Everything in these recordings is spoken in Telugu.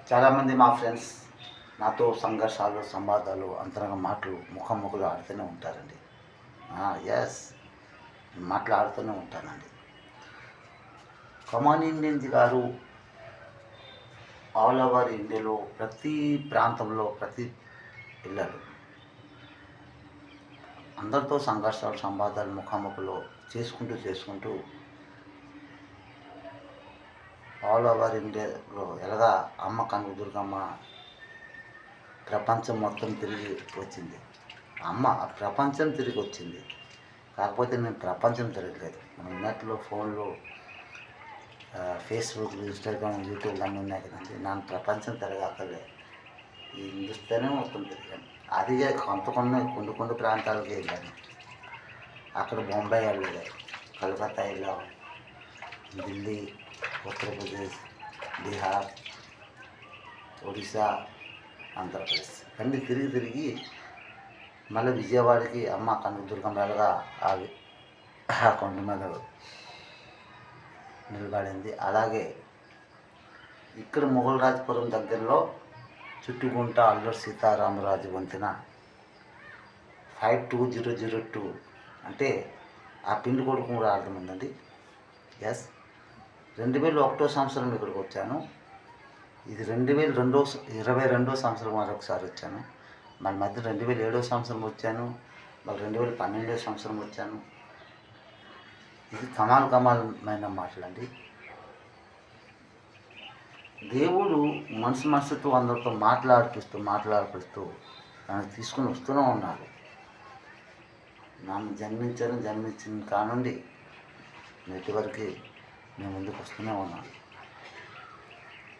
చాలామంది మా ఫ్రెండ్స్ నాతో సంఘర్షాలు సంవాదాలు అంతరంగ మాటలు ముఖాముఖులు ఆడుతూనే ఉంటారండి. ఎస్, మాట్లాడుతూనే ఉంటానండి. కమాన్ ఇండియన్స్ గారు ఆల్ ఓవర్ ఇండియాలో ప్రతి ప్రాంతంలో ప్రతి పిల్లలు అందరితో సంఘర్షాలు సంవాదాలు ముఖాముఖులు చేసుకుంటూ ఆల్ ఓవర్ ఇండియాలో ఎలాగా అమ్మ కనకదుర్గమ్మ ప్రపంచం మొత్తం తిరిగి వచ్చింది. అమ్మ ప్రపంచం తిరిగి వచ్చింది. కాకపోతే నేను ప్రపంచం తిరగలేదు. మన నెట్లో ఫోన్లో ఫేస్బుక్, ఇన్స్టాగ్రామ్, యూట్యూబ్ అన్నీ ఉన్నాయి కదండి. ನಾನು ప్రపంచం తిరగక్కర్లే, ఈ హిందుస్థానే మొత్తం తిరిగాను. అది కొన్ని ప్రాంతాలకు వెళ్ళాను. అక్కడ బొంబాయి వెళ్ళలేదు, కలకత్తా వెళ్ళాం, ఢిల్లీ, ఉత్తరప్రదేశ్, బీహార్, ఒడిశా, ఆంధ్రప్రదేశ్ అన్నీ తిరిగి మళ్ళీ విజయవాడకి అమ్మ కనకదుర్గమ్మ వెళ్ళగా ఆ కొండ మీద నిలబడింది. అలాగే ఇక్కడ మొగల్రాజపురం దగ్గరలో చుట్టుగుంట అల్లూరి సీతారామరాజు వంతెన 52002 అంటే ఆ పిండి కొడుకు కూడా అర్థమైందండి. ఎస్, 2001 సంవత్సరం ఇక్కడికి వచ్చాను. ఇది 2022 సంవత్సరం మరొకసారి వచ్చాను. మన మధ్య 2007 సంవత్సరం వచ్చాను, మళ్ళీ 2012 సంవత్సరం వచ్చాను. ఇది కమాలమైన మాటలండి. దేవుడు మనసుతో అందరితో మాట్లాడిపిస్తూ నన్ను తీసుకుని వస్తూనే ఉన్నారు. నన్ను జన్మించిన కానుండి నేటి వరకు నేను ముందుకు వస్తూనే ఉన్నాను.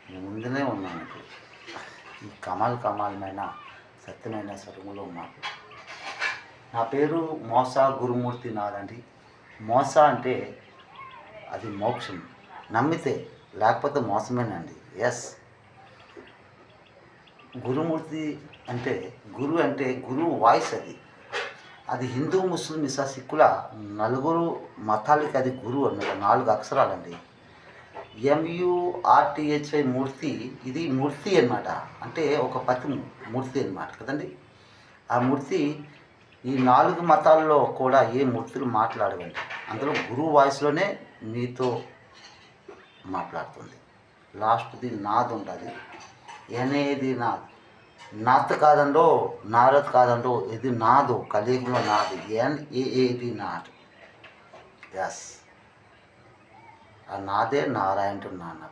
నేను ముందునే ఉన్నాను. ఈ కమాలమైన సత్యమైన స్వరములో మాట. నా పేరు మోసా గురుమూర్తి నాథండి. మోసా అంటే అది మోక్షం, నమ్మితే, లేకపోతే మోసమేనండి. ఎస్, గురుమూర్తి అంటే గురువు వాయిస్. అది హిందూ, ముస్లిం, సిక్కుల నలుగురు మతాలకి అది గురువు అన్నమాట. 4 అక్షరాలండి. MURTHY మూర్తి. ఇది మూర్తి అన్నమాట, అంటే ఒక పతి మూర్తి అన్నమాట కదండి. ఆ మూర్తి ఈ 4 మతాల్లో కూడా ఏ మూర్తులు మాట్లాడవండి. అందులో గురువు వాయిస్లోనే మీతో మాట్లాడుతుంది. లాస్ట్ది నాద్ ఉంటుంది. అనేది నాత్ కాదండో, నారద్ కాదండో, ఇది నాదు, కలియుగంలో నాది. NAAD not. ఎస్, ఆ నాదే నారాయణుడు నాన్న.